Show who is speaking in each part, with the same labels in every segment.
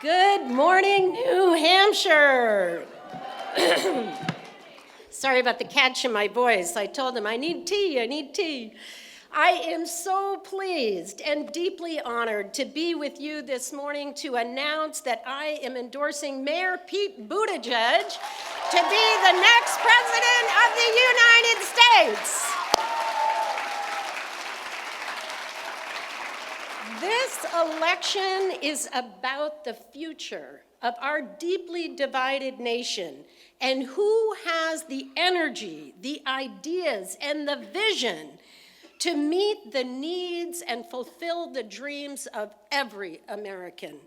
Speaker 1: Good morning, New Hampshire. Sorry about the catch in my voice. I told him, I need tea. I am so pleased and deeply honored to be with you this morning to announce that I am endorsing Mayor Pete Buttigieg to be the next president of the United States. This election is about the future of our deeply divided nation and who has the energy, the ideas, and the vision to meet the needs and fulfill the dreams of every American.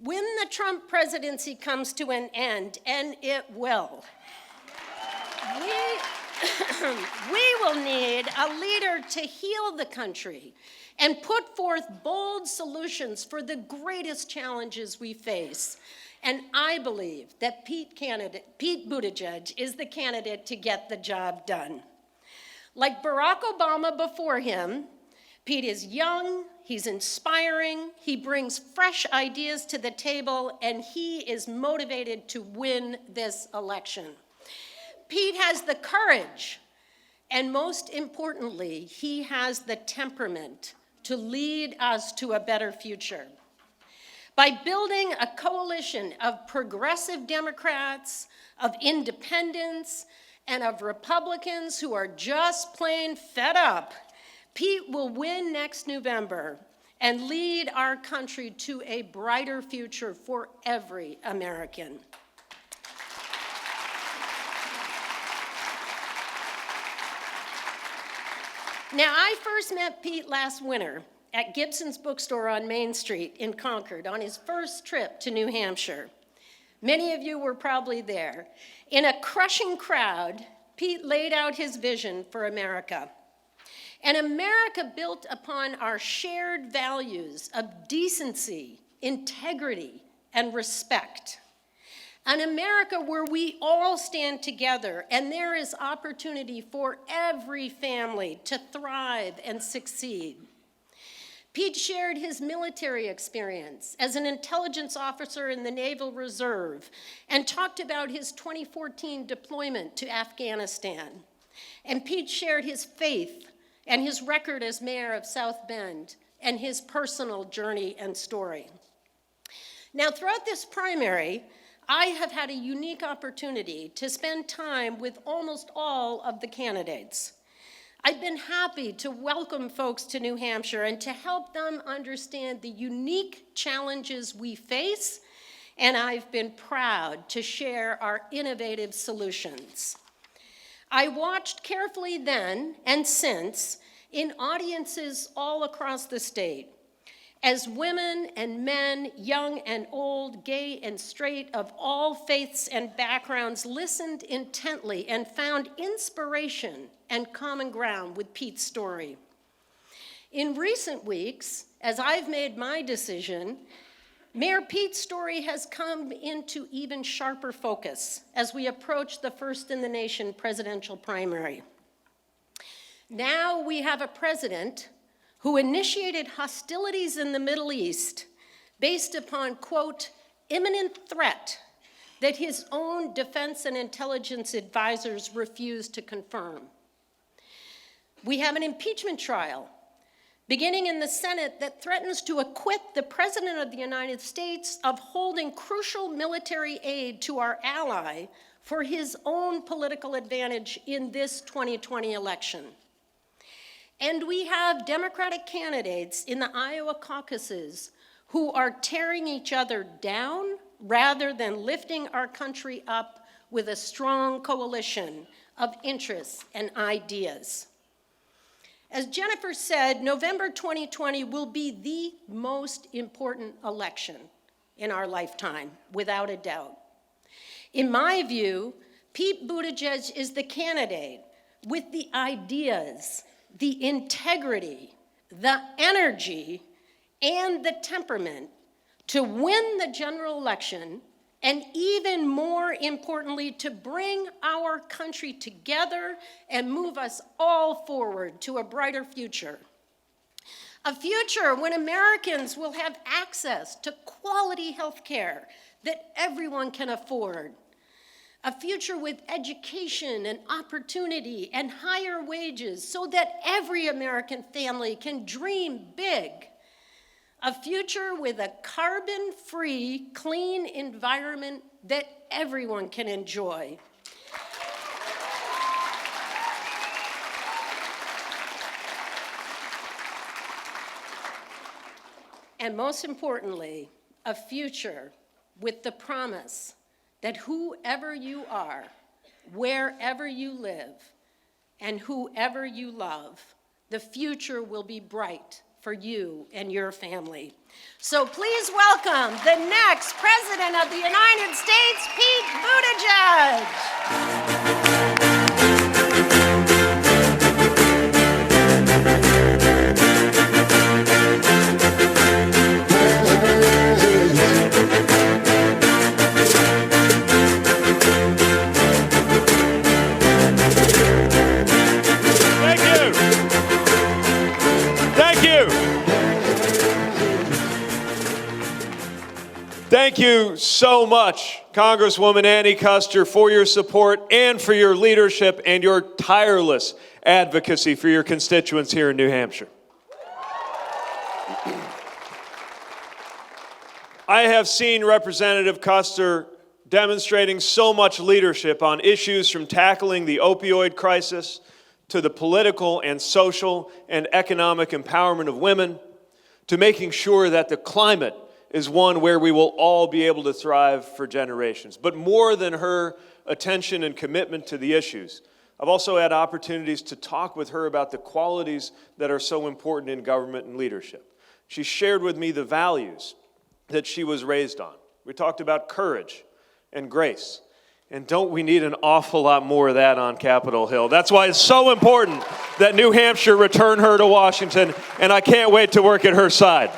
Speaker 1: When the Trump presidency comes to an end, and it will, we will need a leader to heal the country and put forth bold solutions for the greatest challenges we face. And I believe that Pete Buttigieg is the candidate to get the job done. Like Barack Obama before him, Pete is young, he's inspiring, he brings fresh ideas to the table, and he is motivated to win this election. Pete has the courage, and most importantly, he has the temperament to lead us to a better future. By building a coalition of progressive Democrats, of independents, and of Republicans who are just plain fed up, Pete will win next November and lead our country to a brighter future for every American. Now, I first met Pete last winter at Gibson's bookstore on Main Street in Concord on his first trip to New Hampshire. Many of you were probably there. In a crushing crowd, Pete laid out his vision for America. An America built upon our shared values of decency, integrity, and respect. An America where we all stand together and there is opportunity for every family to thrive and succeed. Pete shared his military experience as an intelligence officer in the Naval Reserve and talked about his 2014 deployment to Afghanistan. And Pete shared his faith and his record as mayor of South Bend and his personal journey and story. Now, throughout this primary, I have had a unique opportunity to spend time with almost all of the candidates. I've been happy to welcome folks to New Hampshire and to help them understand the unique challenges we face, and I've been proud to share our innovative solutions. I watched carefully then and since in audiences all across the state as women and men, young and old, gay and straight, of all faiths and backgrounds listened intently and found inspiration and common ground with Pete's story. In recent weeks, as I've made my decision, Mayor Pete's story has come into even sharper focus as we approach the first-in-the-nation presidential primary. Now we have a president who initiated hostilities in the Middle East based upon, quote, imminent threat that his own defense and intelligence advisors refused to confirm. We have an impeachment trial beginning in the Senate that threatens to acquit the President of the United States of holding crucial military aid to our ally for his own political advantage in this 2020 election. And we have Democratic candidates in the Iowa caucuses who are tearing each other down rather than lifting our country up with a strong coalition of interests and ideas. As Jennifer said, November 2020 will be the most important election in our lifetime, without a doubt. In my view, Pete Buttigieg is the candidate with the ideas, the integrity, the energy, and the temperament to win the general election, and even more importantly, to bring our country together and move us all forward to a brighter future. A future when Americans will have access to quality health care that everyone can afford. A future with education and opportunity and higher wages so that every American family can dream big. A future with a carbon-free, clean environment that everyone can enjoy. And most importantly, a future with the promise that whoever you are, wherever you live, and whoever you love, the future will be bright for you and your family. So please welcome the next President of the United States, Pete Buttigieg.
Speaker 2: Thank you so much, Congresswoman Annie Kuster, for your support and for your leadership and your tireless advocacy for your constituents here in New Hampshire. I have seen Representative Kuster demonstrating so much leadership on issues from tackling the opioid crisis to the political and social and economic empowerment of women, to making sure that the climate is one where we will all be able to thrive for generations. But more than her attention and commitment to the issues, I've also had opportunities to talk with her about the qualities that are so important in government and leadership. She shared with me the values that she was raised on. We talked about courage and grace. And don't we need an awful lot more of that on Capitol Hill? That's why it's so important that New Hampshire return her to Washington, and I can't wait to work at her side.